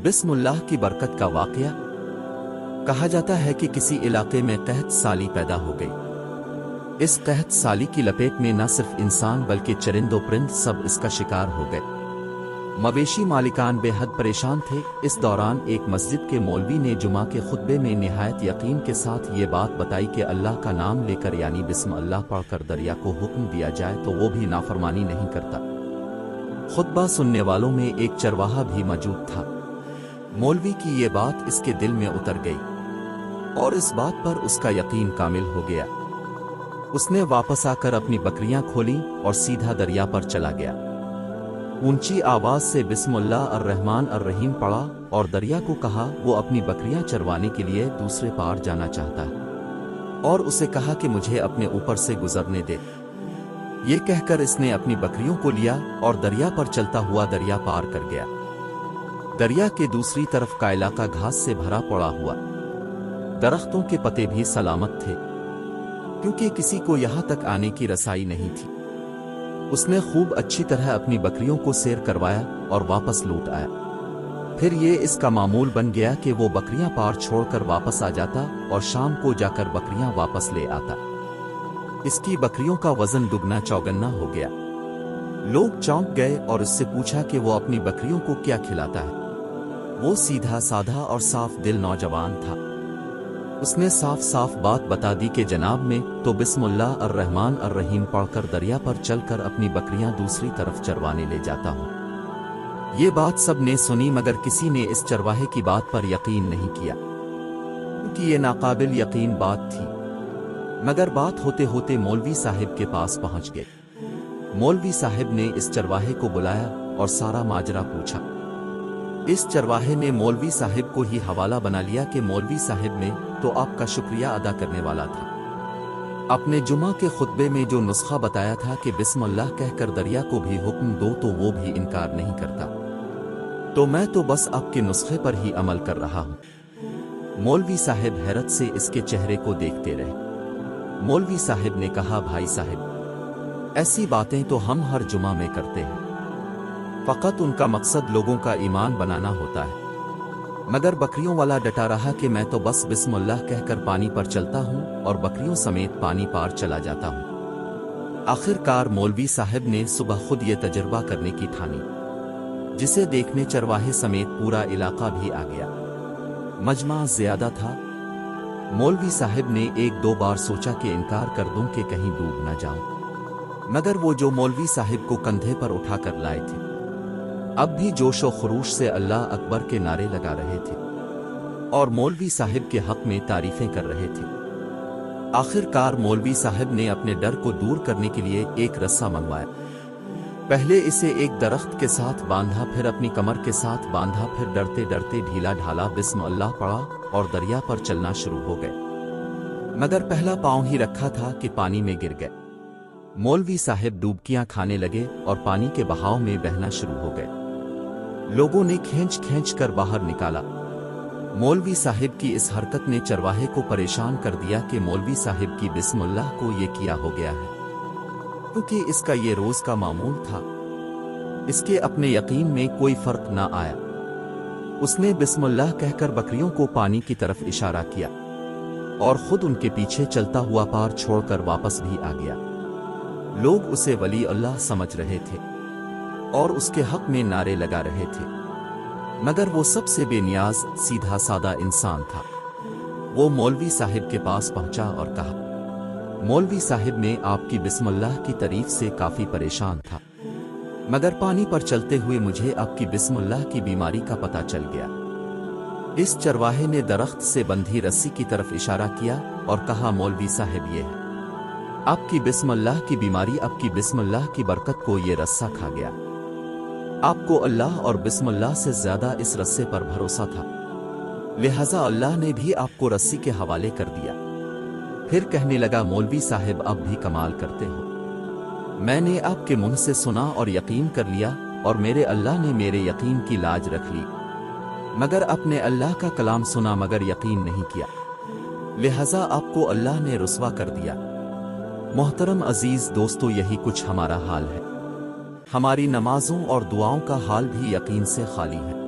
बिस्म अल्लाह की बरकत का वाक़या। कहा जाता है कि किसी इलाके में कहत साली पैदा हो गई। इस कहत साली की लपेट में न सिर्फ इंसान बल्कि चरिंदो परिंद सब इसका शिकार हो गए। मवेशी मालिकान बेहद परेशान थे। इस दौरान एक मस्जिद के मौलवी ने जुमा के खुतबे में निहायत यकीन के साथ ये बात बताई कि अल्लाह का नाम लेकर यानी बिस्म अल्लाह पढ़कर दरिया को हुक्म दिया जाए तो वो भी नाफरमानी नहीं करता। खुतबा सुनने वालों में एक चरवाहा भी मौजूद था। मौलवी की ये बात इसके दिल में उतर गई और इस बात पर उसका यकीन कामिल हो गया। उसने वापस आकर अपनी बकरियां खोली और सीधा दरिया पर चला गया। ऊंची आवाज से बिस्मिल्लाह अर्रहमान अर्रहीम पढ़ा और दरिया को कहा वो अपनी बकरियां चरवाने के लिए दूसरे पार जाना चाहता है और उसे कहा कि मुझे अपने ऊपर से गुजरने दे। ये कहकर इसने अपनी बकरियों को लिया और दरिया पर चलता हुआ दरिया पार कर गया। दरिया के दूसरी तरफ का इलाका घास से भरा पड़ा हुआ, दरख्तों के पत्ते भी सलामत थे क्योंकि किसी को यहां तक आने की रसाई नहीं थी। उसने खूब अच्छी तरह अपनी बकरियों को सैर करवाया और वापस लौट आया। फिर ये इसका मामूल बन गया कि वो बकरियां पार छोड़कर वापस आ जाता और शाम को जाकर बकरियां वापस ले आता। इसकी बकरियों का वजन दुगना चौगुना हो गया। लोग चौंक गए और उससे पूछा कि वो अपनी बकरियों को क्या खिलाता है। वो सीधा साधा और साफ दिल नौजवान था। उसने साफ साफ बात बता दी कि जनाब में तो बिस्मिल्लाह अर्रहमान अर्रहीम पढ़कर दरिया पर चलकर अपनी बकरियां दूसरी तरफ चरवाने ले जाता हूं। ये बात सब ने सुनी मगर किसी ने इस चरवाहे की बात पर यकीन नहीं किया क्योंकि ये नाकाबिल यकीन बात थी। मगर बात होते होते मौलवी साहिब के पास पहुंच गए। मौलवी साहिब ने इस चरवाहे को बुलाया और सारा माजरा पूछा। इस चरवाहे ने मौलवी साहिब को ही हवाला बना लिया कि मौलवी साहिब ने तो आपका शुक्रिया अदा करने वाला था। अपने जुमा के खुतबे में जो नुस्खा बताया था कि बिस्मिल्लाह कहकर दरिया को भी हुक्म दो तो वो भी इनकार नहीं करता, तो मैं तो बस आपके नुस्खे पर ही अमल कर रहा हूं। मौलवी साहिब हैरत से इसके चेहरे को देखते रहे। मौलवी साहिब ने कहा, भाई साहिब, ऐसी बातें तो हम हर जुमा में करते हैं, फकत उनका मकसद लोगों का ईमान बनाना होता है। मगर बकरियों वाला डटा रहा कि मैं तो बस बिस्मिल्लाह कहकर पानी पर चलता हूं और बकरियों समेत पानी पार चला जाता हूं। आखिरकार मौलवी साहब ने सुबह खुद ये तजुर्बा करने की ठानी, जिसे देखने चरवाहे समेत पूरा इलाका भी आ गया। मजमा ज्यादा था। मौलवी साहब ने एक दो बार सोचा कि इनकार कर दूं कि कहीं डूब न जाऊं, मगर वो जो मौलवी साहब को कंधे पर उठा कर लाए थे अब भी जोश व खरूश से अल्लाह अकबर के नारे लगा रहे थे और मौलवी साहिब के हक में तारीफें कर रहे थे। आखिरकार मौलवी साहिब ने अपने डर को दूर करने के लिए एक रस्सा मंगवाया। पहले इसे एक दरख्त के साथ बांधा, फिर अपनी कमर के साथ बांधा, फिर डरते डरते ढीला ढाला बिस्मिल्लाह पढ़ा और दरिया पर चलना शुरू हो गए। मगर पहला पांव ही रखा था कि पानी में गिर गए। मौलवी साहिब डुबकियां खाने लगे और पानी के बहाव में बहना शुरू हो गए। लोगों ने खींच खींच कर बाहर निकाला। मौलवी साहिब की इस हरकत ने चरवाहे को परेशान कर दिया कि मौलवी साहिब की बिस्मिल्लाह को ये किया हो गया है, क्योंकि इसका ये रोज का मामूल था। इसके अपने यकीन में कोई फर्क ना आया। उसने बिस्मिल्लाह कहकर बकरियों को पानी की तरफ इशारा किया और खुद उनके पीछे चलता हुआ पार छोड़कर वापस भी आ गया। लोग उसे वली अल्लाह समझ रहे थे और उसके हक में नारे लगा रहे थे, मगर वो सबसे बेनियाज सीधा सादा इंसान था। वो मौलवी साहिब के पास पहुंचा और कहा, मौलवी साहिब मैं आपकी बिस्मिल्लाह की तारीफ से काफी परेशान था, मगर पानी पर चलते हुए मुझे आपकी बिस्मिल्लाह की बीमारी का पता चल गया। इस चरवाहे ने दरख्त से बंधी रस्सी की तरफ इशारा किया और कहा, मौलवी साहिब ये है आपकी बिस्मिल्लाह की बीमारी, आपकी बिस्मिल्लाह की बरकत को ये रस्सा खा गया। आपको अल्लाह और बिस्मिल्लाह से ज्यादा इस रस्से पर भरोसा था, लिहाजा अल्लाह ने भी आपको रस्सी के हवाले कर दिया। फिर कहने लगा, मौलवी साहिब आप भी कमाल करते हो। मैंने आपके मुंह से सुना और यकीन कर लिया और मेरे अल्लाह ने मेरे यकीन की लाज रख ली, मगर अपने अल्लाह का कलाम सुना मगर यकीन नहीं किया, लिहाजा आपको अल्लाह ने रुस्वा कर दिया। मोहतरम अजीज दोस्तों, यही कुछ हमारा हाल है। हमारी नमाजों और दुआओं का हाल भी यकीन से खाली है।